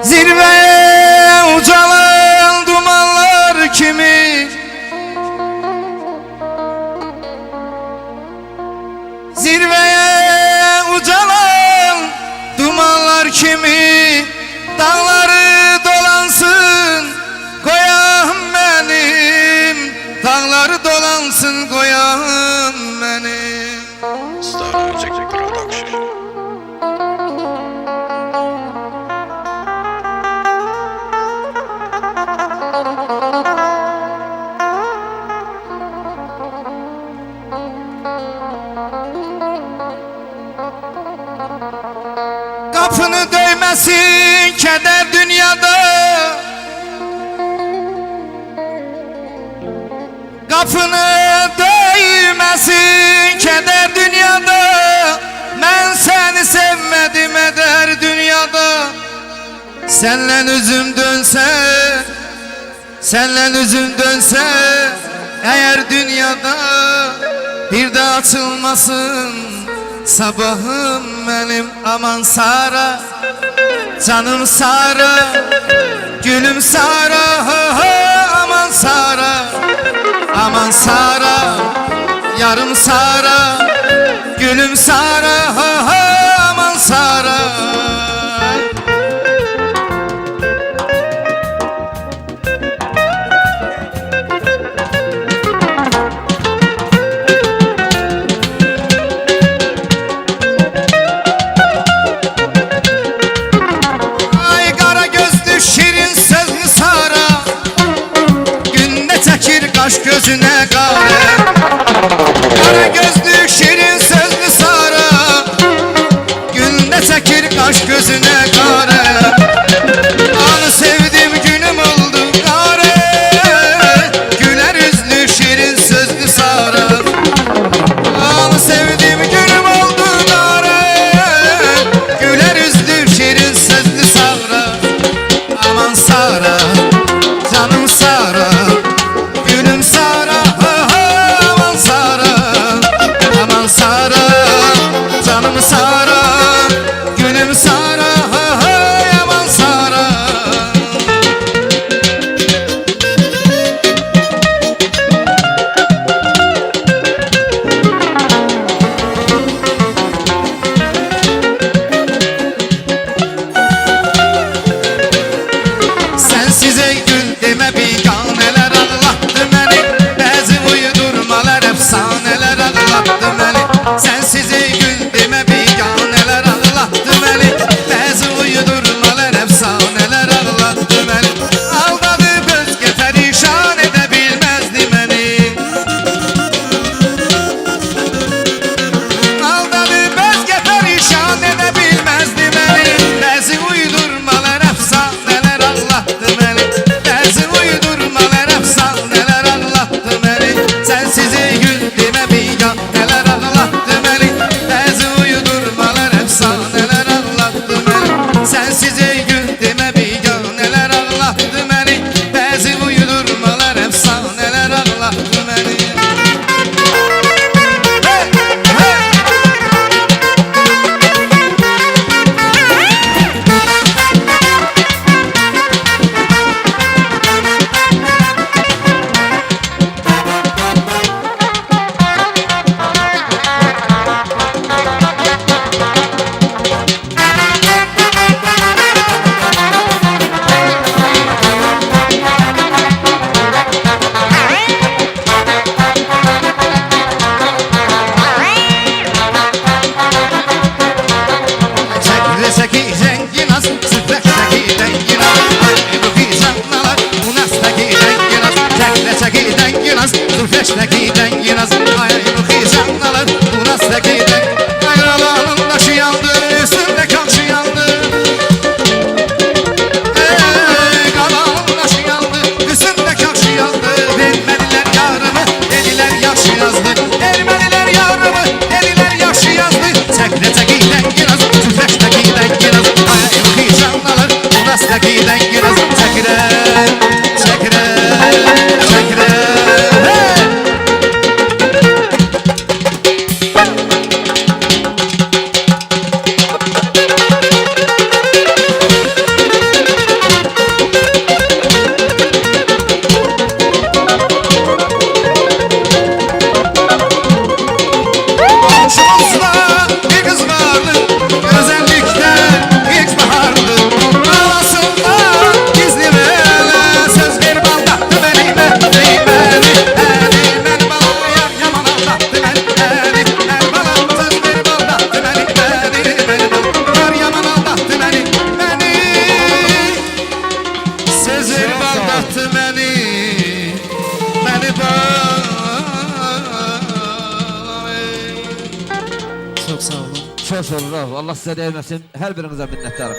Zirveye ucalan dumanlar kimi, zirveye ucalan dumanlar kimi, dağları dolansın koyam benim, dağları dolansın koyam benim. Star Music Production. Kapını döymesin keder dünyada, kapını döymesin keder dünyada. Ben seni sevmedim eder dünyada. Senle üzüm dönse, senle üzüm dönse eğer dünyada, bir de açılmasın sabahım benim. Aman Sara, canım Sara, gülüm Sara, aman Sara, aman Sara, yarım Sara, gülüm Sara, aman Sara. Kaş gözüne kare, kara gözlü şirin sözlü Sara, günde çekir kaş gözüne kare. Anı sevdim günüm oldu kare, güler yüzlü şirin sözlü Sara. Anı sevdim günüm oldu kare, güler yüzlü şirin sözlü Sara. Aman Sara, canım Sara, gülüm Sara, aman Sara, aman Sara, canım Sara, gülüm Sara, aman Sara. Sensiz ey gül deme biganeler ağlattı beni, bazı uydurmalar efsaneler ağlattı beni. Sensiz ey gül deme biganeler ağlattı beni, bazı uydurmalar efsaneler ağlattı beni. Aldadı özge perişan edebilmezdi beni, aldadı özge perişan edebilmezdi beni. Bazı uydurmalar efsaneler ağlattı beni, bazı uydurmalar efsaneler ağlattı beni. Sensiz ey gül deme biganeler ağlattı beni, bazı uydurmalar efsaneler ağlattı beni. Sensiz ey gül deme biganeler ağlattı beni, bazı uydurmalar efsaneler ağlattı beni. Hey, hey. Çekileseki zengin az, süflekteki dengin az, bu canlılar bu nastaki dengin az. Çekileseki dengin az, süflekteki dengin az, bu canlılar bu nastaki dengin az. Ayralanın başı yandı, üstünde kamçı yandı. Kalanın başı yandı, üstünde kamçı yandı. Vermediler yarımı, dediler yaşı yazdı. Vermediler yarımı, dediler yaşı yazdı. Çekileseki dengin az, süflekteki dengin az, bu canlılar bu nastaki dengin az. Çekile, çekile, çekile. Hey! Çok sağ olun. Allah size değmesin. Her birinize minnettarım.